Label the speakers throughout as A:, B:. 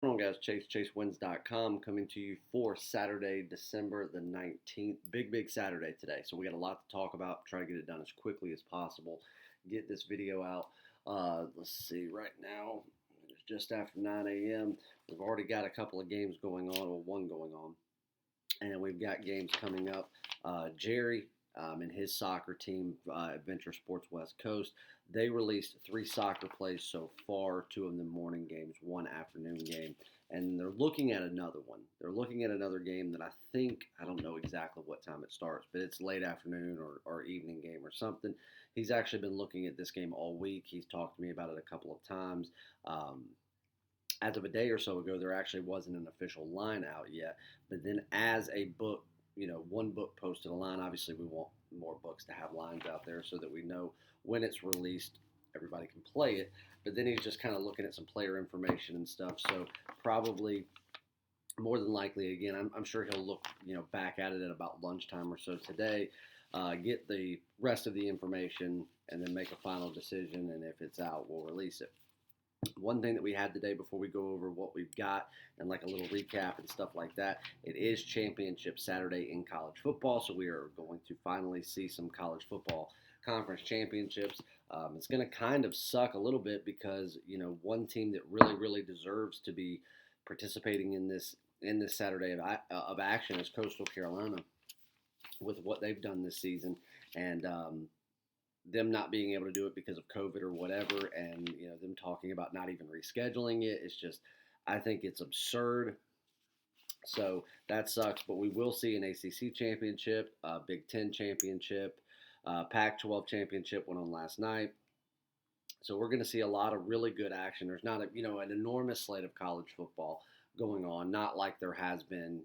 A: What's going on, guys? ChaseWins.com coming to you for Saturday, December the 19th. Big Saturday today. So we got a lot to talk about. Try to get it done as quickly as possible. Get this video out. Let's see, right now, it's just after 9 a.m. We've already got a couple of games going on, or one going on. And we've got games coming up. Jerry and his soccer team, Adventure Sports West Coast, they released 3 soccer plays so far, 2 of them morning games, 1 afternoon game, and they're looking at another one. They're looking at another game that I don't know exactly what time it starts, but it's late afternoon or evening game or something. He's actually been looking at this game all week. He's talked to me about it a couple of times. As of a day or so ago, there actually wasn't an official line out yet, but then as a book, one book posted a line. Obviously, we want more books to have lines out there so that we know when it's released, everybody can play it. But then he's just kind of looking at some player information and stuff. So probably, more than likely, again, I'm sure he'll look, back at it at about lunchtime or so today, get the rest of the information, and then make a final decision. And if it's out, we'll release it. One thing that we had today before we go over what we've got and like a little recap and stuff like that, it is Championship Saturday in college football, so we are going to finally see some college football conference championships. It's going to kind of suck a little bit because, one team that really deserves to be participating in this Saturday of action is Coastal Carolina with what they've done this season, and them not being able to do it because of COVID or whatever, and them talking about not even rescheduling it. It's just, I think it's absurd. So that sucks. But we will see an ACC championship, Big Ten championship, Pac-12 championship went on last night. So we're going to see a lot of really good action. There's not an enormous slate of college football going on, not like there has been,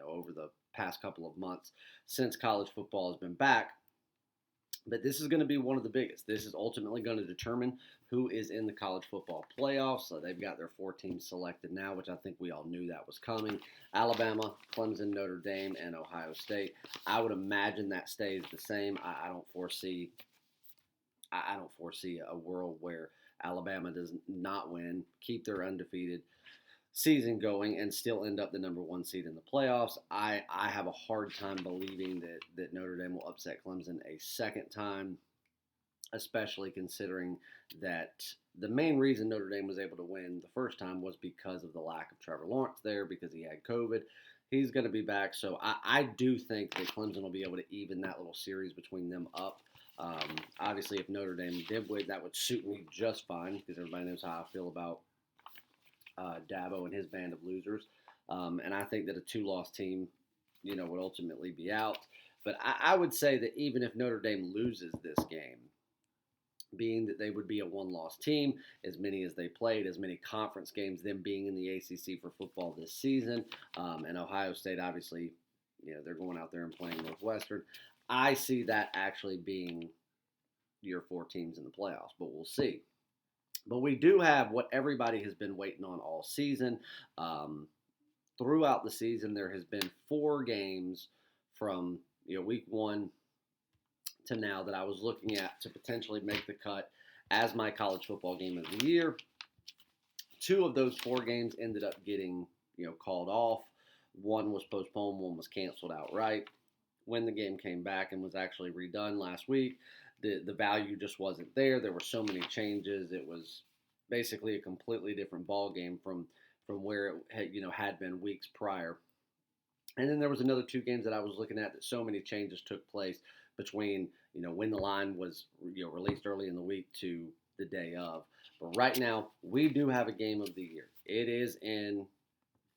A: over the past couple of months since college football has been back. But this is going to be one of the biggest. This is ultimately going to determine who is in the college football playoffs. So they've got their 4 teams selected now, which I think we all knew that was coming. Alabama, Clemson, Notre Dame, and Ohio State. I would imagine that stays the same. I don't foresee a world where Alabama does not win, keep their undefeated season going, and still end up the number 1 seed in the playoffs. I have a hard time believing that Notre Dame will upset Clemson a second time, especially considering that the main reason Notre Dame was able to win the first time was because of the lack of Trevor Lawrence there, because he had COVID. He's going to be back, so I do think that Clemson will be able to even that little series between them up. Obviously, if Notre Dame did win, that would suit me just fine, because everybody knows how I feel about Dabo and his band of losers. And I think that a 2-loss team, would ultimately be out. But I would say that even if Notre Dame loses this game, being that they would be a 1-loss team, as many as they played, as many conference games, them being in the ACC for football this season, and Ohio State, obviously, they're going out there and playing Northwestern. I see that actually being your 4 teams in the playoffs, but we'll see. But we do have what everybody has been waiting on all season. Throughout the season, there has been 4 games from week 1 to now that I was looking at to potentially make the cut as my college football game of the year. 2 of those 4 games ended up getting called off. 1 was postponed, 1 was canceled outright. When the game came back and was actually redone last week, the value just wasn't there. There were so many changes. It was basically a completely different ball game from where it had been weeks prior. And then there was another 2 games that I was looking at that so many changes took place between when the line was released early in the week to the day of. But right now, we do have a game of the year. It is in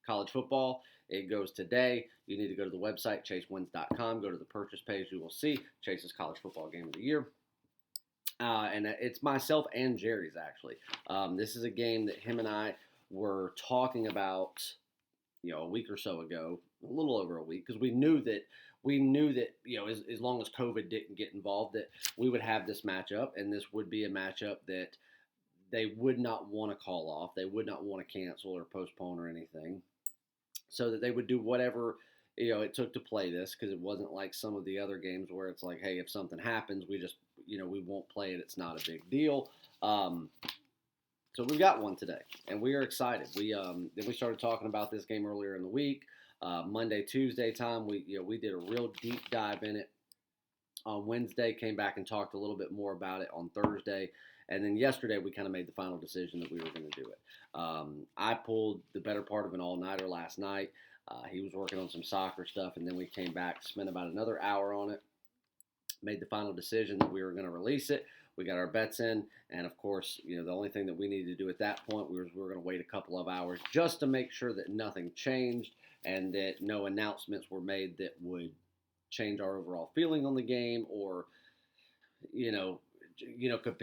A: college football. It goes today. You need to go to the website, ChaseWins.com. Go to the purchase page. You will see Chase's college football game of the year. And it's myself and Jerry's, actually. This is a game that him and I were talking about, a week or so ago, a little over a week, because we knew that as long as COVID didn't get involved, that we would have this matchup, and this would be a matchup that they would not want to call off. They would not want to cancel or postpone or anything, so that they would do whatever it took to play this, because it wasn't like some of the other games where it's like, hey, if something happens, we just we won't play it. It's not a big deal. So we've got one today, and we are excited. Then we started talking about this game earlier in the week, Monday, Tuesday time. We did a real deep dive in it on Wednesday. Came back and talked a little bit more about it on Thursday, and then yesterday we kind of made the final decision that we were going to do it. I pulled the better part of an all-nighter last night. He was working on some soccer stuff, and then we came back, spent about another hour on it, made the final decision that we were going to release it. We got our bets in, and of course, the only thing that we needed to do at that point we were going to wait a couple of hours just to make sure that nothing changed and that no announcements were made that would change our overall feeling on the game, or could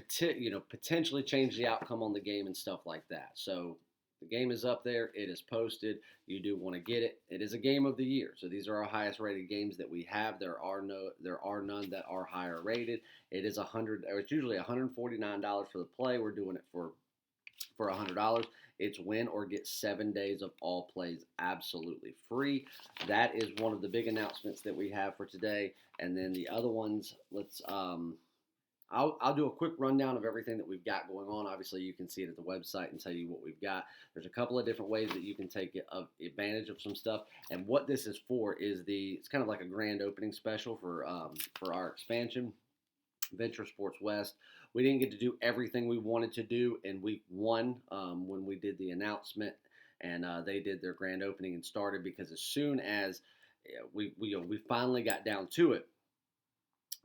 A: potentially change the outcome on the game and stuff like that. So the game is up there. It is posted. You do want to get it. It is a game of the year. So these are our highest rated games that we have. There are none that are higher rated. It's usually $149 for the play. We're doing it for $100. It's win or get 7 days of all plays absolutely free. That is one of the big announcements that we have for today. And then the other ones, I'll do a quick rundown of everything that we've got going on. Obviously, you can see it at the website and tell you what we've got. There's a couple of different ways that you can take advantage of some stuff. And what this is for is it's kind of like a grand opening special for our expansion, Venture Sports West. We didn't get to do everything we wanted to do in week one when we did the announcement, and they did their grand opening and started, because as soon as we finally got down to it.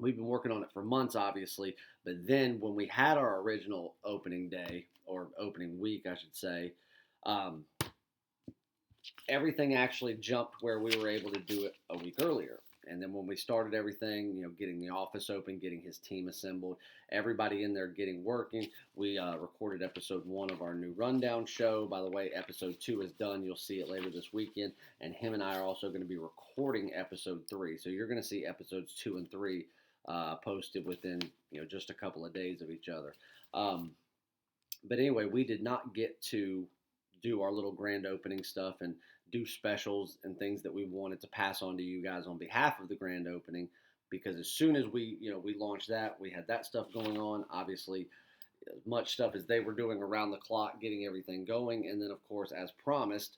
A: We've been working on it for months, obviously, but then when we had our original opening day, or opening week, I should say, everything actually jumped where we were able to do it a week earlier. And then when we started everything, getting the office open, getting his team assembled, everybody in there getting working, we recorded episode 1 of our new rundown show. By the way, episode 2 is done. You'll see it later this weekend. And him and I are also going to be recording episode 3. So you're going to see episodes 2 and 3 posted within just a couple of days of each other. But anyway, we did not get to do our little grand opening stuff and do specials and things that we wanted to pass on to you guys on behalf of the grand opening, because as soon as we launched that, we had that stuff going on. Obviously, as much stuff as they were doing around the clock, getting everything going. And then, of course, as promised,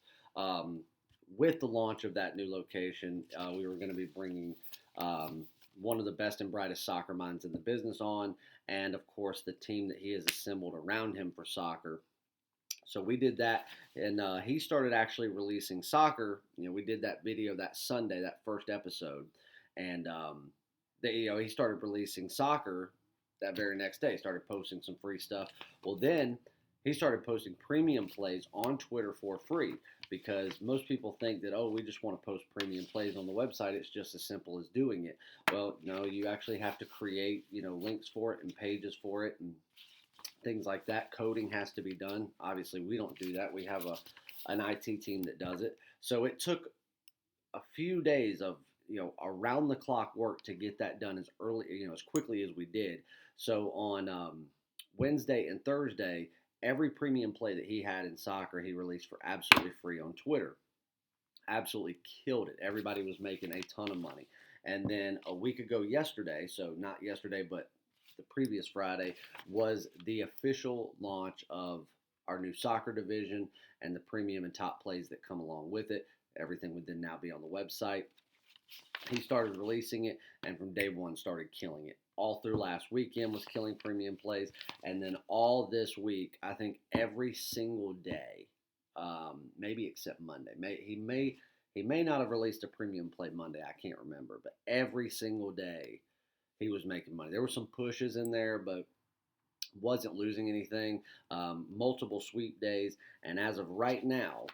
A: with the launch of that new location, we were going to be bringing one of the best and brightest soccer minds in the business on, and of course the team that he has assembled around him for soccer. So we did that, and he started actually releasing soccer. We did that video that Sunday, that first episode, and he started releasing soccer that very next day. Started posting some free stuff. Well, then he started posting premium plays on Twitter for free, because most people think that, we just want to post premium plays on the website. It's just as simple as doing it. Well, no, you actually have to create, links for it and pages for it and things like that. Coding has to be done. Obviously, we don't do that. We have an IT team that does it. So it took a few days of, around the clock work to get that done as quickly as we did. So on Wednesday and Thursday, every premium play that he had in soccer, he released for absolutely free on Twitter. Absolutely killed it. Everybody was making a ton of money. And then a week ago yesterday, so not yesterday, but the previous Friday, was the official launch of our new soccer division and the premium and top plays that come along with it. Everything would then now be on the website. He started releasing it, and from day one started killing it. All through last weekend was killing premium plays, and then all this week, I think every single day, maybe except Monday. He may not have released a premium play Monday. I can't remember, but every single day he was making money. There were some pushes in there, but wasn't losing anything. Multiple sweep days, and as of right now,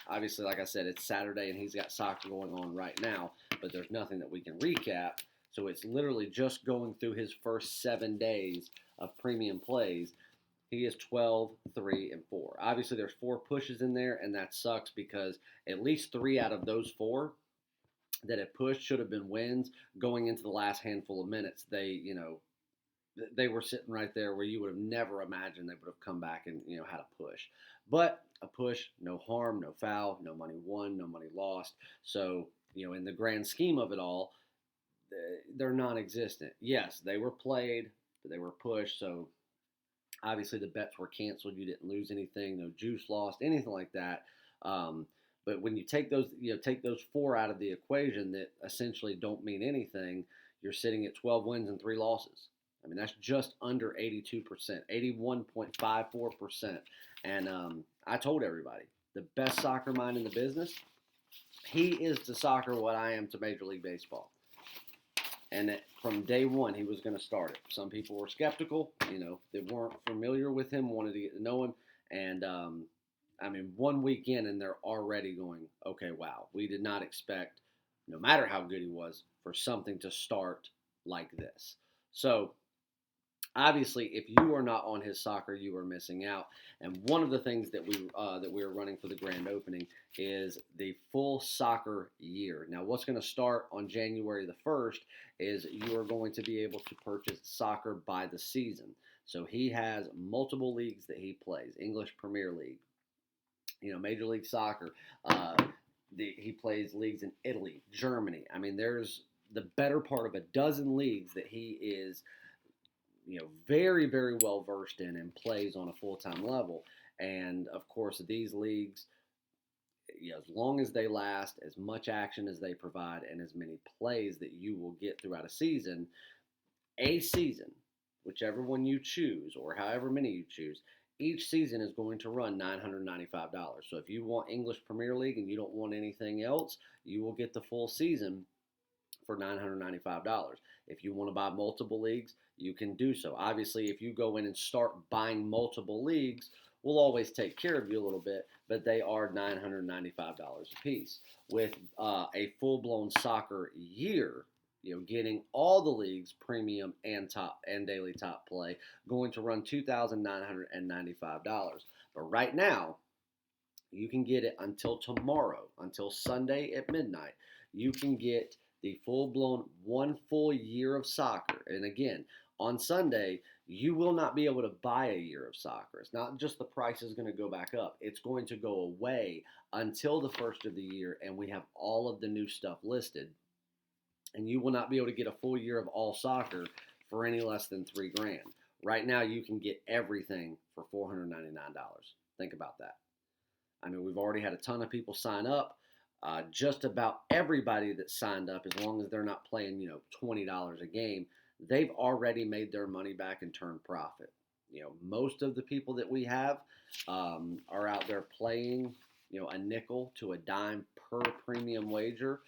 A: obviously, like I said, it's Saturday and he's got soccer going on right now, but there's nothing that we can recap. So it's literally just going through his first 7 days of premium plays. He is 12, 3, and 4. Obviously, there's 4 pushes in there, and that sucks because at least 3 out of those 4 that it pushed should have been wins going into the last handful of minutes. They were sitting right there where you would have never imagined they would have come back and, had a push. But a push, no harm, no foul, no money won, no money lost. So, in the grand scheme of it all, they're non-existent. Yes, they were played, but they were pushed. So Obviously, the bets were canceled. You didn't lose anything, no juice lost, anything like that. Um, but when you take those, take those four out of the equation that essentially don't mean anything, you're sitting at 12 wins and three losses. I mean, that's just under 82%, 81.54%. And I told everybody, the best soccer mind in the business, he is to soccer what I am to Major League Baseball. And that from day one, he was going to start it. Some people were skeptical, that weren't familiar with him, wanted to get to know him. And, I mean, 1 week in, and they're already going, okay, wow, we did not expect, no matter how good he was, for something to start like this. So, obviously, if you are not on his soccer, you are missing out. And one of the things that we are running for the grand opening is the full soccer year. Now, what's going to start on January the 1st is you are going to be able to purchase soccer by the season. So he has multiple leagues that he plays: English Premier League, Major League Soccer. He plays leagues in Italy, Germany. I mean, there's the better part of a dozen leagues that he is very, very well versed in and plays on a full-time level. And of course, these leagues, as long as they last, as much action as they provide, and as many plays that you will get throughout a season, whichever one you choose or however many you choose, each season is going to run $995. So if you want English Premier League and you don't want anything else, you will get the full season for $995. If you want to buy multiple leagues, you can do so. Obviously, if you go in and start buying multiple leagues, we'll always take care of you a little bit, but they are $995 a piece. With a full-blown soccer year, getting all the leagues, premium and top and daily top play, going to run $2,995. But right now, you can get it until tomorrow, until Sunday at midnight. You can get the full-blown 1 full year of soccer. And again, on Sunday, you will not be able to buy a year of soccer. It's not just the price is going to go back up. It's going to go away until the first of the year, and we have all of the new stuff listed. And you will not be able to get a full year of all soccer for any less than $3,000. Right now, you can get everything for $499. Think about that. I mean, we've already had a ton of people sign up. Just about everybody that signed up, as long as they're not playing, $20 a game, they've already made their money back and turned profit. Most of the people that we have are out there playing, a nickel to a dime per premium wager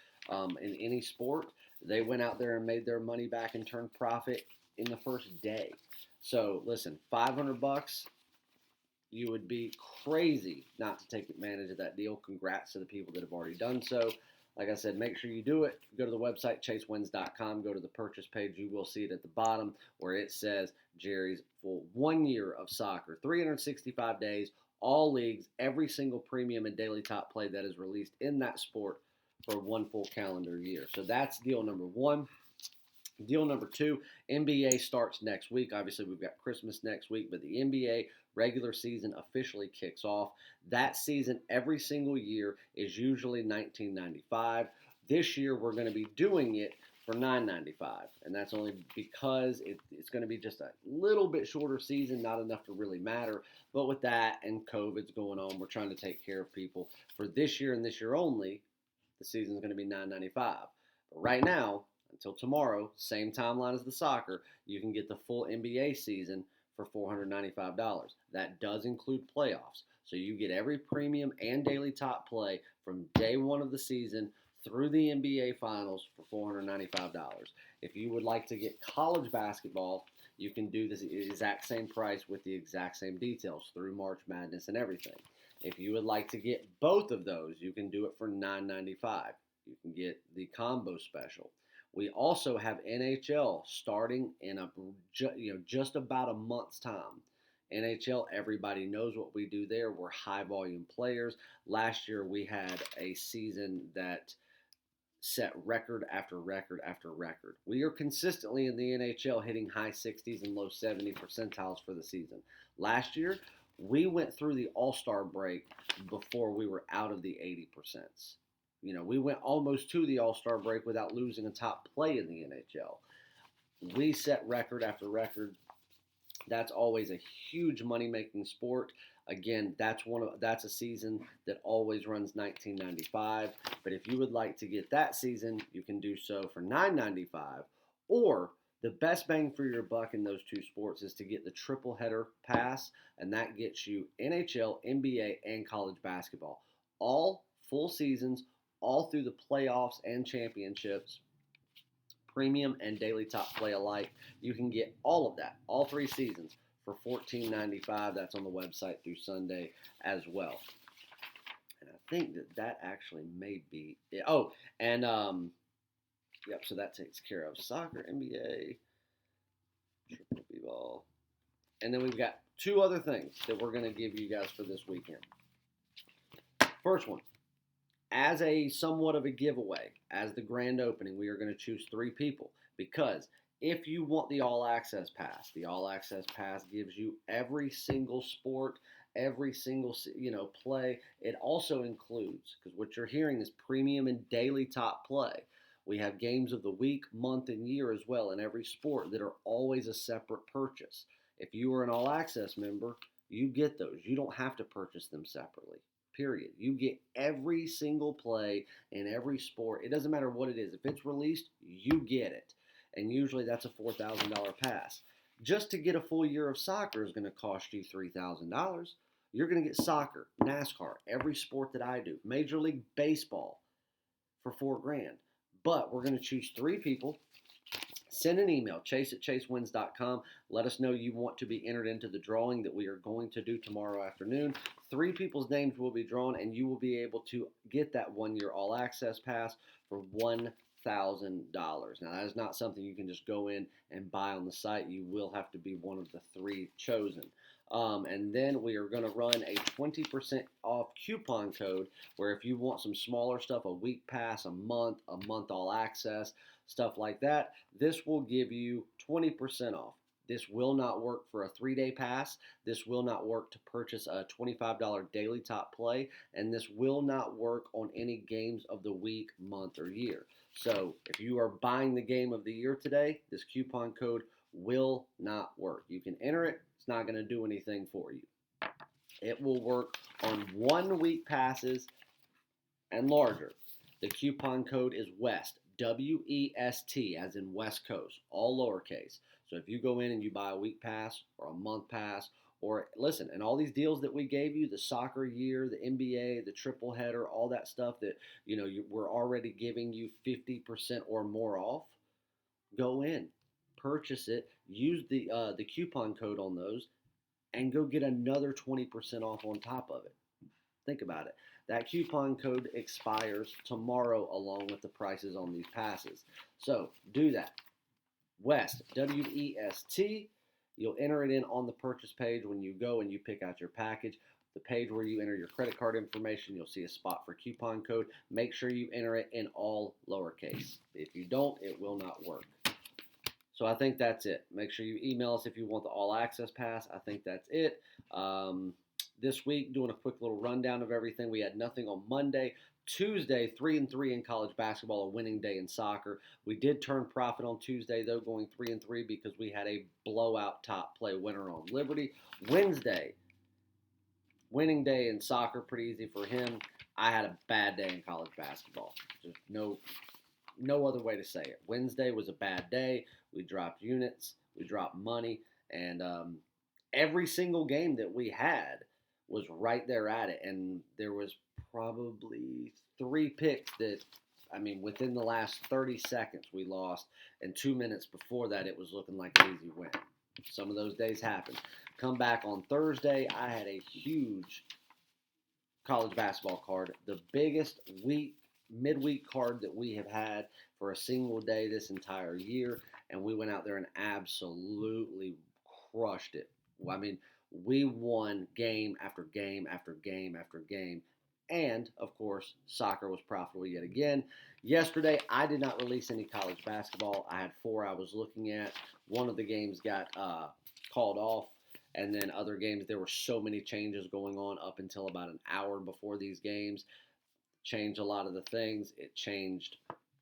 A: in any sport. They went out there and made their money back and turned profit in the first day. So listen, $500. You would be crazy not to take advantage of that deal. Congrats to the people that have already done so. Like I said, make sure you do it. Go to the website, chasewins.com. Go to the purchase page. You will see it at the bottom where it says Jerry's full 1 year of soccer, 365 days, all leagues, every single premium and daily top play that is released in that sport for 1 full calendar year. So that's deal number one. Deal number two, NBA starts next week. Obviously, we've got Christmas next week, but the NBA regular season officially kicks off. That season, every single year, is usually $19.95. This year, we're going to be doing it for $9.95, and that's only because it's going to be just a little bit shorter season, not enough to really matter. But with that and COVID's going on, we're trying to take care of people. For this year and this year only, the season's going to be $9.95. But right now, until tomorrow, same timeline as the soccer, you can get the full NBA season for $495. That does include playoffs. So you get every premium and daily top play from day one of the season through the NBA Finals for $495. If you would like to get college basketball, you can do this exact same price with the exact same details through March Madness and everything. If you would like to get both of those, you can do it for $9.95. You can get the combo special. We also have NHL starting in just about a month's time. NHL, everybody knows what we do there. We're high volume players. Last year we had a season that set record after record after record. We are consistently in the NHL hitting high 60s and low 70 percentiles for the season. Last year, we went through the All-Star break before we were out of the 80%. We went almost to the All-Star break without losing a top play in the NHL. We set record after record. That's always a huge money-making sport. Again, that's a season that always runs $19.95. But if you would like to get that season, you can do so for $9.95. Or the best bang for your buck in those two sports is to get the triple header pass, and that gets you NHL, NBA, and college basketball. All full seasons, all through the playoffs and championships, premium and daily top play alike. You can get all of that, all 3 seasons, for $14.95. That's on the website through Sunday as well. And I think that actually may be it. Oh, and yep. So that takes care of soccer, NBA, triple B ball, and then we've got 2 other things that we're going to give you guys for this weekend. First one, as a somewhat of a giveaway, as the grand opening, we are going to choose 3 people, because if you want the All Access Pass, the All Access Pass gives you every single sport, every single play. It also includes, because what you're hearing is premium and daily top play. We have games of the week, month, and year as well in every sport that are always a separate purchase. If you are an All Access member, you get those. You don't have to purchase them separately. Period. You get every single play in every sport. It doesn't matter what it is. If it's released, you get it. And usually that's a $4,000 pass. Just to get a full year of soccer is going to cost you $3,000. You're going to get soccer, NASCAR, every sport that I do, Major League Baseball for $4,000. But we're going to choose 3 people. Send an email, chase@chasewins.com. Let us know you want to be entered into the drawing that we are going to do tomorrow afternoon. 3 people's names will be drawn, and you will be able to get that 1-year All Access Pass for $1,000. Now, that is not something you can just go in and buy on the site. You will have to be one of the 3 chosen. And then we are going to run a 20% off coupon code where if you want some smaller stuff, a week pass, a month all access, stuff like that, this will give you 20% off. This will not work for a 3-day pass. This will not work to purchase a $25 daily top play. And this will not work on any games of the week, month, or year. So if you are buying the game of the year today, this coupon code will not work. You can enter it. It's not going to do anything for you. It will work on 1-week passes and larger. The coupon code is WEST, W-E-S-T, as in West Coast, all lowercase. So if you go in and you buy a week pass or a month pass, or listen, and all these deals that we gave you, the soccer year, the NBA, the triple header, all that stuff that we're already giving you 50% or more off, go in, purchase it, use the coupon code on those, and go get another 20% off on top of it. Think about it. That coupon code expires tomorrow along with the prices on these passes. So do that. West, W-E-S-T. You'll enter it in on the purchase page when you go and you pick out your package. The page where you enter your credit card information, you'll see a spot for coupon code. Make sure you enter it in all lowercase. If you don't, it will not work. So I think that's it. Make sure you email us if you want the All Access Pass. I think that's it. This week, doing a quick little rundown of everything. We had nothing on Monday. Tuesday, 3-3 in college basketball, a winning day in soccer. We did turn profit on Tuesday, though, going 3-3 because we had a blowout top play winner on Liberty. Wednesday, winning day in soccer, pretty easy for him. I had a bad day in college basketball. Just no other way to say it. Wednesday was a bad day. We dropped units, we dropped money, and every single game that we had was right there at it. And there was probably 3 picks that, within the last 30 seconds we lost, and 2 minutes before that it was looking like an easy win. Some of those days happen. Come back on Thursday, I had a huge college basketball card, the biggest midweek card that we have had for a single day this entire year, and we went out there and absolutely crushed it. We won game after game after game after game, and of course soccer was profitable yet again. Yesterday I did not release any college basketball. I had 4 I was looking at. One of the games got called off, and then other games, there were so many changes going on up until about an hour before these games. Changed a lot of the things. It changed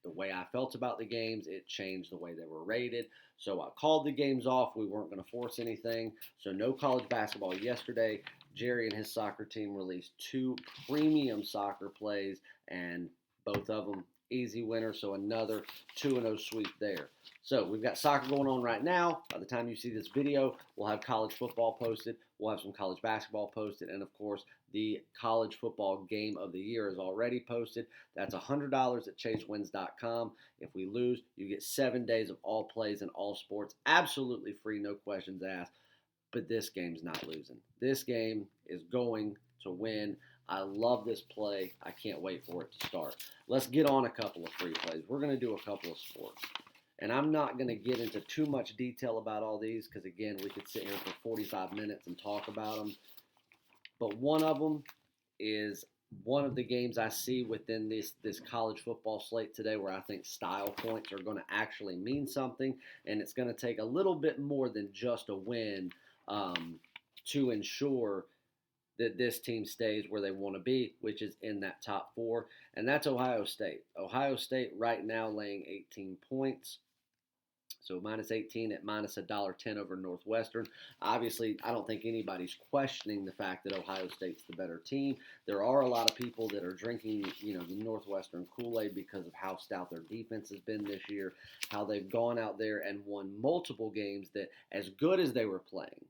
A: the way I felt about the games. It changed the way they were rated. So I called the games off. We weren't going to force anything. So no college basketball yesterday. Jerry and his soccer team released 2 premium soccer plays, and both of them easy winners. So another 2-0 sweep there. So we've got soccer going on right now. By the time you see this video, we'll have college football posted. We'll have some college basketball posted. And, of course, the college football game of the year is already posted. That's $100 at chasewins.com. If we lose, you get 7 days of all plays in all sports. Absolutely free, no questions asked. But this game's not losing. This game is going to win. I love this play. I can't wait for it to start. Let's get on a couple of free plays. We're going to do a couple of sports. And I'm not going to get into too much detail about all these because, again, we could sit here for 45 minutes and talk about them. But one of them is one of the games I see within this college football slate today where I think style points are going to actually mean something. And it's going to take a little bit more than just a win to ensure that this team stays where they want to be, which is in that top 4. And that's Ohio State. Ohio State right now laying 18 points. So minus 18 at minus $1.10 over Northwestern. Obviously, I don't think anybody's questioning the fact that Ohio State's the better team. There are a lot of people that are drinking, the Northwestern Kool-Aid because of how stout their defense has been this year, how they've gone out there and won multiple games that, as good as they were playing,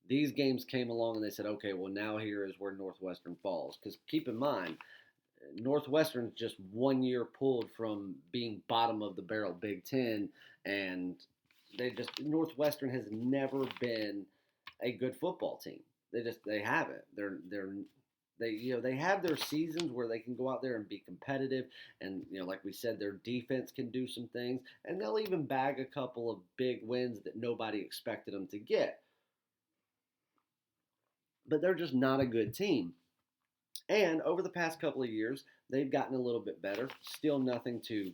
A: these games came along and they said, okay, well, now here is where Northwestern falls. Because keep in mind, Northwestern's just 1 year pulled from being bottom of the barrel Big Ten, and Northwestern has never been a good football team. They haven't. They have their seasons where they can go out there and be competitive, and like we said, their defense can do some things, and they'll even bag a couple of big wins that nobody expected them to get. But they're just not a good team. And over the past couple of years, they've gotten a little bit better. Still nothing to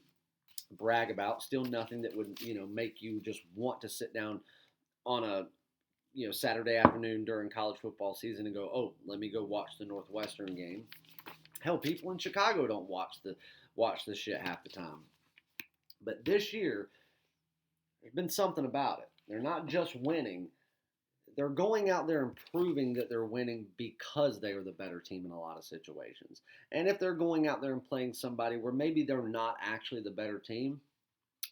A: brag about. Still nothing that would, make you just want to sit down on a, Saturday afternoon during college football season and go, oh, let me go watch the Northwestern game. Hell, people in Chicago don't watch the shit half the time. But this year, there's been something about it. They're not just winning. They're going out there and proving that they're winning because they are the better team in a lot of situations. And if they're going out there and playing somebody where maybe they're not actually the better team,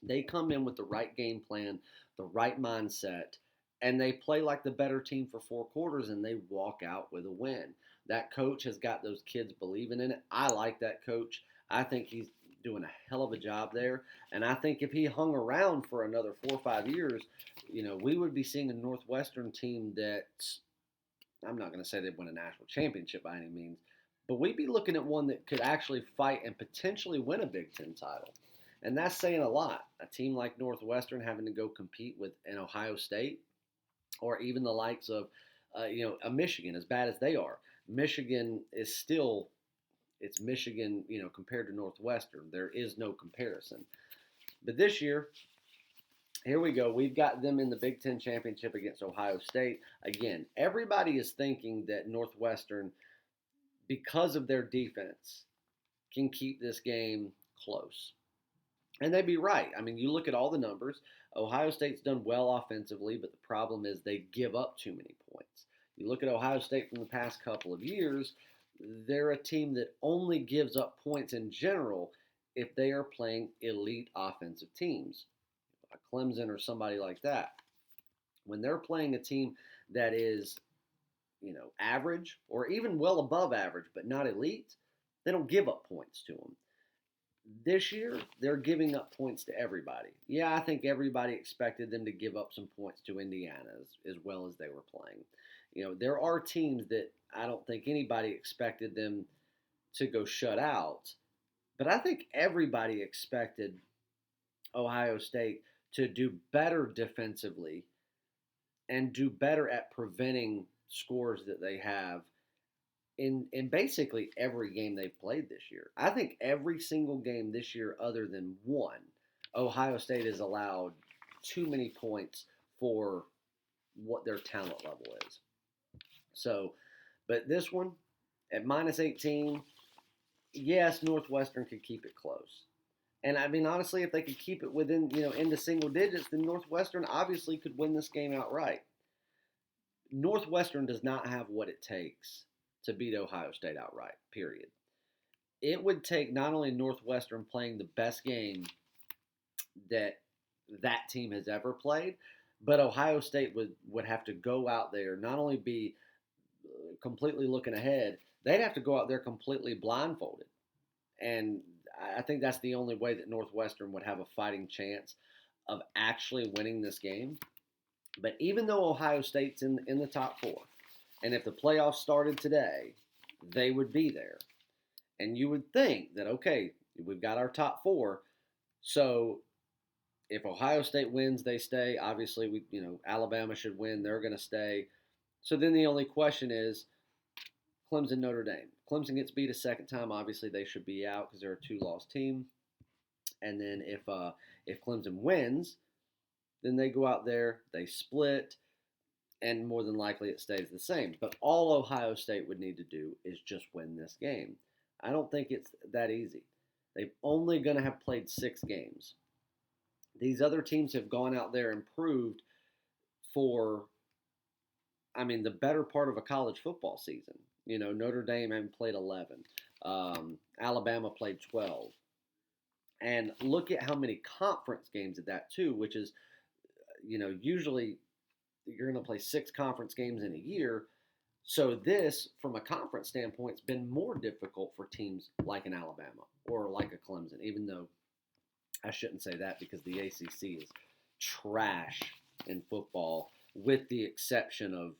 A: they come in with the right game plan, the right mindset, and they play like the better team for 4 quarters and they walk out with a win. That coach has got those kids believing in it. I like that coach. I think he's doing a hell of a job there. And I think if he hung around for another 4 or 5 years, we would be seeing a Northwestern team that, I'm not going to say they'd win a national championship by any means, but we'd be looking at one that could actually fight and potentially win a Big Ten title. And that's saying a lot. A team like Northwestern having to go compete with an Ohio State or even the likes of, a Michigan, as bad as they are. Michigan is still, it's Michigan, compared to Northwestern. There is no comparison. But this year, here we go. We've got them in the Big Ten championship against Ohio State. Again, everybody is thinking that Northwestern, because of their defense, can keep this game close. And they'd be right. I mean, you look at all the numbers. Ohio State's done well offensively, but the problem is they give up too many points. You look at Ohio State from the past couple of years, they're a team that only gives up points in general if they are playing elite offensive teams. Clemson or somebody like that. When they're playing a team that is, average or even well above average but not elite, they don't give up points to them. This year, they're giving up points to everybody. Yeah, I think everybody expected them to give up some points to Indiana as well as they were playing. There are teams that I don't think anybody expected them to go shut out, but I think everybody expected Ohio State to do better defensively and do better at preventing scores that they have in basically every game they've played this year. I think every single game this year other than one, Ohio State has allowed too many points for what their talent level is. So, but this one, at minus 18, yes, Northwestern could keep it close. And I mean, honestly, if they could keep it within, into single digits, then Northwestern obviously could win this game outright. Northwestern does not have what it takes to beat Ohio State outright, period. It would take not only Northwestern playing the best game that that team has ever played, but Ohio State would have to go out there, not only be completely looking ahead, they'd have to go out there completely blindfolded. And I think that's the only way that Northwestern would have a fighting chance of actually winning this game. But even though Ohio State's in the top four, and if the playoffs started today, they would be there. And you would think that, okay, we've got our top four. So if Ohio State wins, they stay. Obviously, Alabama should win. They're going to stay. So then the only question is Clemson, Notre Dame. Clemson gets beat a second time. Obviously, they should be out because they're a two-loss team. And then if Clemson wins, then they go out there, they split, and more than likely it stays the same. But all Ohio State would need to do is just win this game. I don't think it's that easy. They've only going to have played 6 games. These other teams have gone out there and proved for, the better part of a college football season. Notre Dame hadn't played 11. Alabama played 12. And look at how many conference games at that too, which is, usually you're going to play 6 conference games in a year. So this, from a conference standpoint, has been more difficult for teams like an Alabama or like a Clemson, even though I shouldn't say that because the ACC is trash in football with the exception of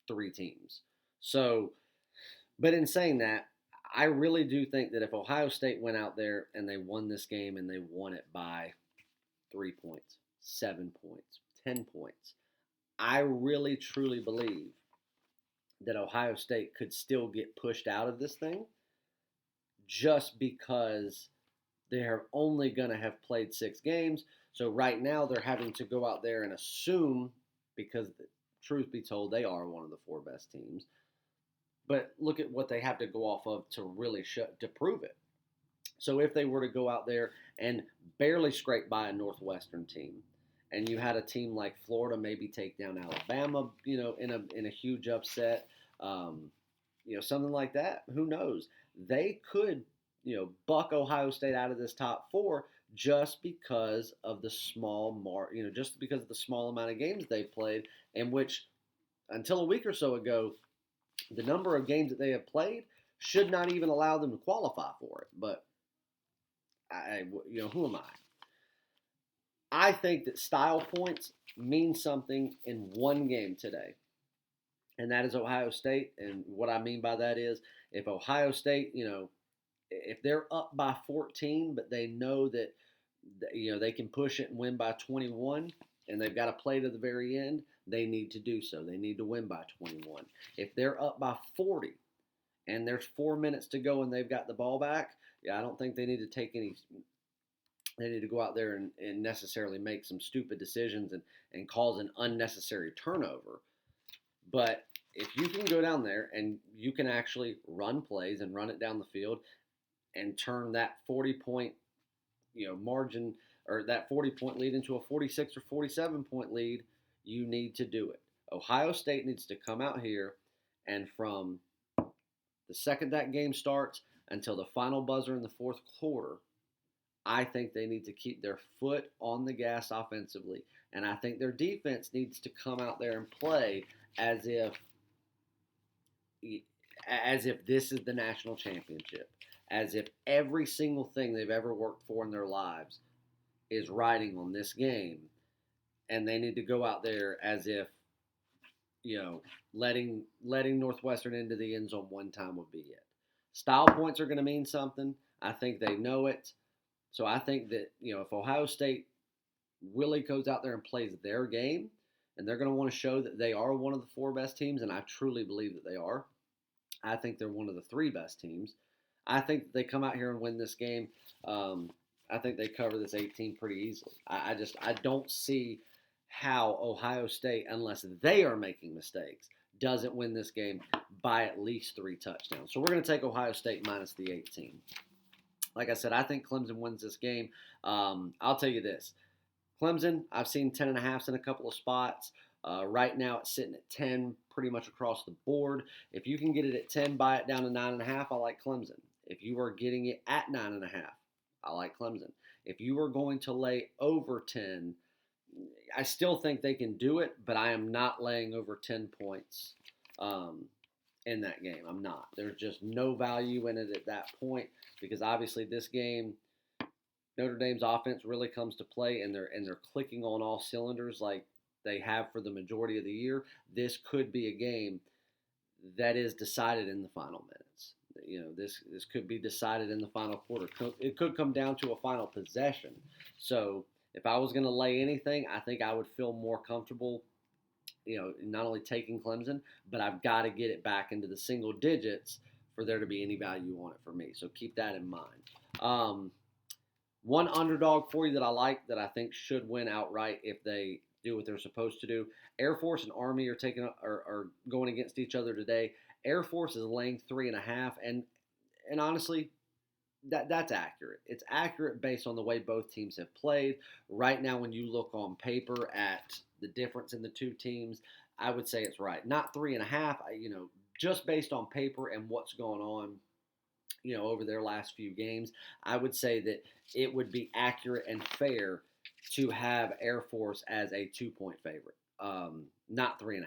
A: 3 teams. So, but in saying that, I really do think that if Ohio State went out there and they won this game and they won it by 3 points, 7 points, 10 points, I really truly believe that Ohio State could still get pushed out of this thing just because they're only going to have played 6 games. So right now they're having to go out there and assume, because truth be told, they are one of the 4 best teams. But look at what they have to go off of to really to prove it. So if they were to go out there and barely scrape by a Northwestern team, and you had a team like Florida maybe take down Alabama, in a huge upset, something like that, who knows? They could, buck Ohio State out of this top 4 just because of the just because of the small amount of games they played, and which until a week or so ago, the number of games that they have played should not even allow them to qualify for it. But who am I? I think that style points mean something in one game today, and that is Ohio State. And what I mean by that is if Ohio State, if they're up by 14, but they know that, they can push it and win by 21, and they've got to play to the very end, they need to do so. They need to win by 21. If they're up by 40 and there's 4 minutes to go and they've got the ball back, I don't think they need to take any. They need to go out there and necessarily make some stupid decisions and cause an unnecessary turnover. But if you can go down there and you can actually run plays and run it down the field and turn that 40-point margin, or that 40-point lead, into a 46 or 47-point lead, you need to do it. Ohio State needs to come out here, and from the second that game starts until the final buzzer in the 4th quarter, I think they need to keep their foot on the gas offensively. And I think their defense needs to come out there and play as if this is the national championship, as if every single thing they've ever worked for in their lives is riding on this game. And they need to go out there as if, letting Northwestern into the end zone one time would be it. Style points are going to mean something. I think they know it. So I think that, if Ohio State really goes out there and plays their game, and they're going to want to show that they are one of the 4 best teams, and I truly believe that they are. I think they're one of the 3 best teams. I think that they come out here and win this game. I think they cover this 18 pretty easily. I don't see how Ohio State, unless they are making mistakes, doesn't win this game by at least 3 touchdowns. So we're going to take Ohio State minus the 18. Like I said, I think Clemson wins this game. I'll tell you this. Clemson, I've seen 10.5s in a couple of spots. Right now, it's sitting at 10 pretty much across the board. If you can get it at 10, buy it down to 9.5. I like Clemson. If you are getting it at 9.5, I like Clemson. If you are going to lay over 10, I still think they can do it, but I am not laying over 10 points in that game. I'm not. There's just no value in it at that point because obviously this game, Notre Dame's offense really comes to play, and they're clicking on all cylinders like they have for the majority of the year. This could be a game that is decided in the final minutes. This could be decided in the final quarter. It could come down to a final possession. So if I was going to lay anything, I think I would feel more comfortable, not only taking Clemson, but I've got to get it back into the single digits for there to be any value on it for me. So keep that in mind. One underdog for you that I like that I think should win outright if they do what they're supposed to do. Air Force and Army are going against each other today. Air Force is laying 3.5, and honestly, that's accurate. It's accurate based on the way both teams have played. Right now, when you look on paper at the difference in the two teams, I would say it's right. Not 3.5, just based on paper and what's going on, over their last few games, I would say that it would be accurate and fair to have Air Force as a 2-point favorite, not 3.5.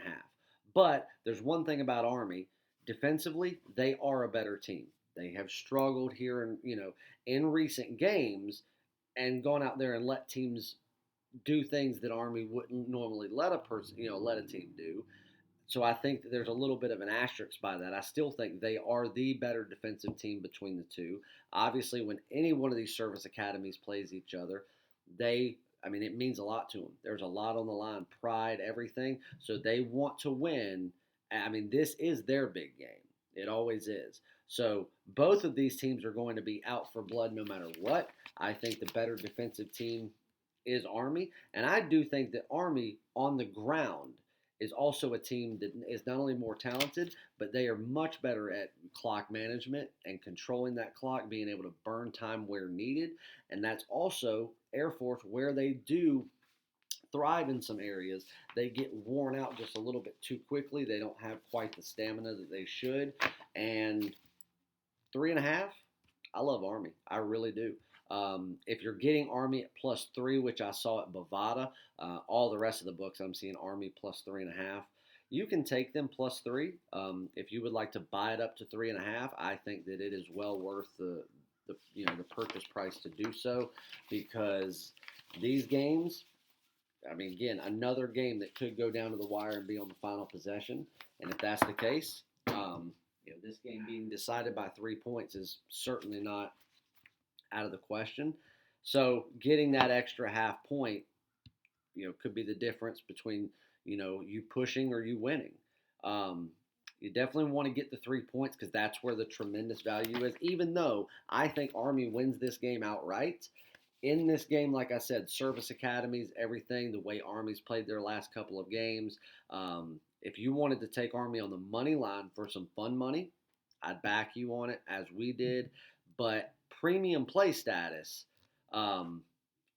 A: But there's one thing about Army. Defensively, they are a better team. They have struggled here in recent games and gone out there and let teams do things that Army wouldn't normally let a team do. So I think that there's a little bit of an asterisk by that. I still think they are the better defensive team between the two. Obviously, when any one of these service academies plays each other, it means a lot to them. There's a lot on the line, pride, everything. So they want to win. This is their big game. It always is. So both of these teams are going to be out for blood no matter what. I think the better defensive team is Army. And I do think that Army on the ground is also a team that is not only more talented, but they are much better at clock management and controlling that clock, being able to burn time where needed. And that's also Air Force, where they do thrive in some areas. They get worn out just a little bit too quickly. They don't have quite the stamina that they should. And 3.5, I love Army. I really do. If you're getting Army at +3, which I saw at Bovada, all the rest of the books I'm seeing Army +3.5. You can take them +3. If you would like to buy it up to 3.5, I think that it is well worth the purchase price to do so, because these games, again, another game that could go down to the wire and be on the final possession. And if that's the case, this game being decided by 3 points is certainly not out of the question. So getting that extra half point, could be the difference between, you pushing or you winning. You definitely want to get the 3 points because that's where the tremendous value is, even though I think Army wins this game outright. In this game, like I said, service academies, everything, the way Army's played their last couple of games. If you wanted to take Army on the money line for some fun money, I'd back you on it, as we did. But premium play status,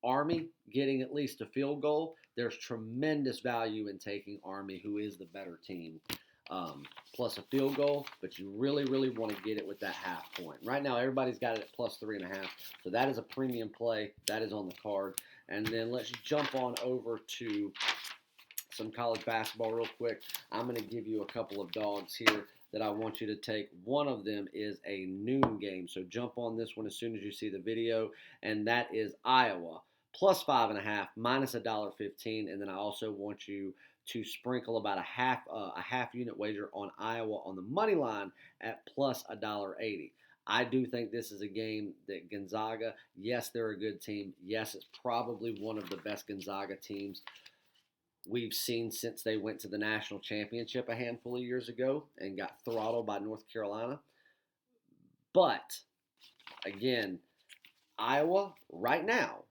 A: Army getting at least a field goal, there's tremendous value in taking Army, who is the better team, plus a field goal, but you really, really want to get it with that half point. Right now, everybody's got it at +3.5, so that is a premium play. That is on the card. And then let's jump on over to some college basketball real quick. I'm going to give you a couple of dogs here that I want you to take. One of them is a noon game, so jump on this one as soon as you see the video, and that is Iowa +5.5 -$1.15. And then I also want you to sprinkle about a half unit wager on Iowa on the money line at +$1.80. I do think this is a game that Gonzaga, yes, they're a good team. Yes, it's probably one of the best Gonzaga teams we've seen since they went to the national championship a handful of years ago and got throttled by North Carolina. But, again, Iowa right now,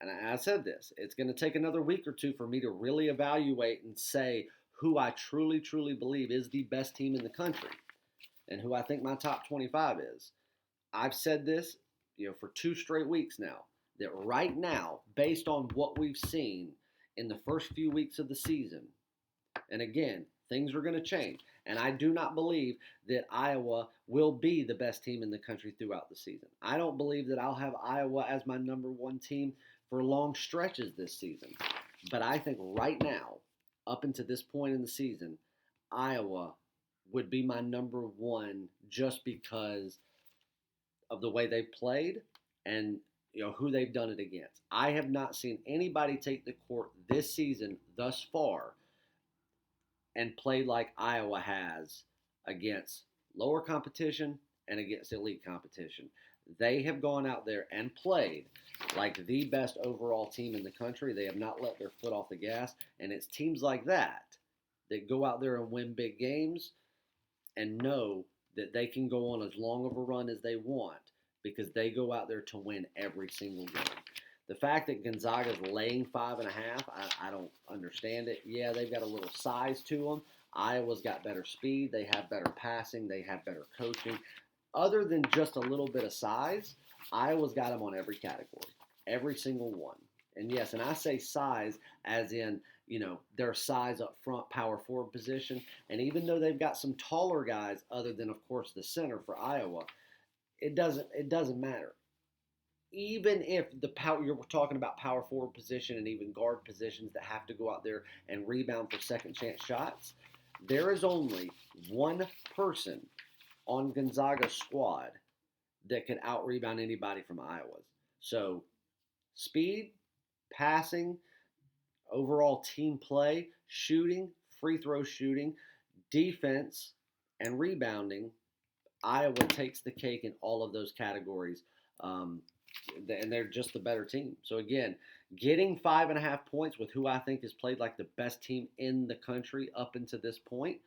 A: and I said this, it's going to take another week or two for me to really evaluate and say who I truly, truly believe is the best team in the country and who I think my top 25 is. I've said this, for 2 straight weeks now, that right now, based on what we've seen in the first few weeks of the season, and again, things are going to change. And I do not believe that Iowa will be the best team in the country throughout the season. I don't believe that I'll have Iowa as my number 1 team for long stretches this season. But I think right now, up until this point in the season, Iowa would be my number 1 just because of the way they've played and who they've done it against. I have not seen anybody take the court this season thus far and play like Iowa has against lower competition and against elite competition. They have gone out there and played like the best overall team in the country. They have not let their foot off the gas, and it's teams like that that go out there and win big games and know that they can go on as long of a run as they want because they go out there to win every single game. The fact that Gonzaga is laying 5.5, I don't understand it. Yeah, they've got a little size to them. Iowa's got better speed. They have better passing. They have better coaching. Other than just a little bit of size, Iowa's got them on every category, every single one. And yes, and I say size as in, their size up front, power forward position. And even though they've got some taller guys, other than, of course, the center for Iowa, it doesn't matter. Even if you're talking about power forward position and even guard positions that have to go out there and rebound for second chance shots, there is only one person on Gonzaga's squad that could out rebound anybody from Iowa's. So speed, passing, overall team play, shooting, free throw shooting, defense, and rebounding, Iowa takes the cake in all of those categories. And they're just the better team. So again, getting 5.5 points with who I think has played like the best team in the country up until this point,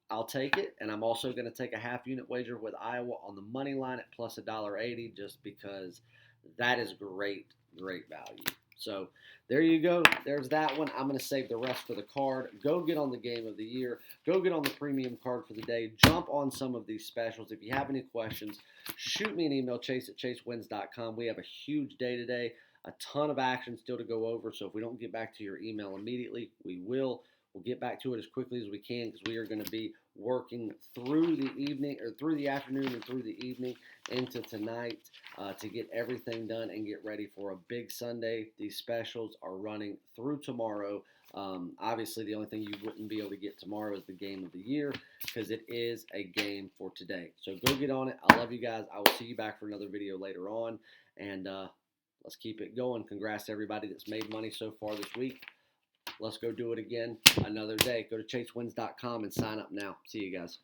A: I'll take it. And I'm also going to take a half unit wager with Iowa on the money line at plus $1.80 just because that is great value. So there you go. There's that one. I'm going to save the rest for the card. Go get on the game of the year. Go get on the premium card for the day. Jump on some of these specials. If you have any questions, shoot me an email, chase@chasewins.com. We have a huge day today. A ton of action still to go over. So if we don't get back to your email immediately, we will. We'll get back to it as quickly as we can because we are going to be working through the evening or through the afternoon and through the evening into tonight to get everything done and get ready for a big Sunday. These specials are running through tomorrow. Obviously, the only thing you wouldn't be able to get tomorrow is the game of the year because it is a game for today. So go get on it. I love you guys. I will see you back for another video later on. And let's keep it going. Congrats to everybody that's made money so far this week. Let's go do it again another day. Go to chasewins.com and sign up now. See you guys.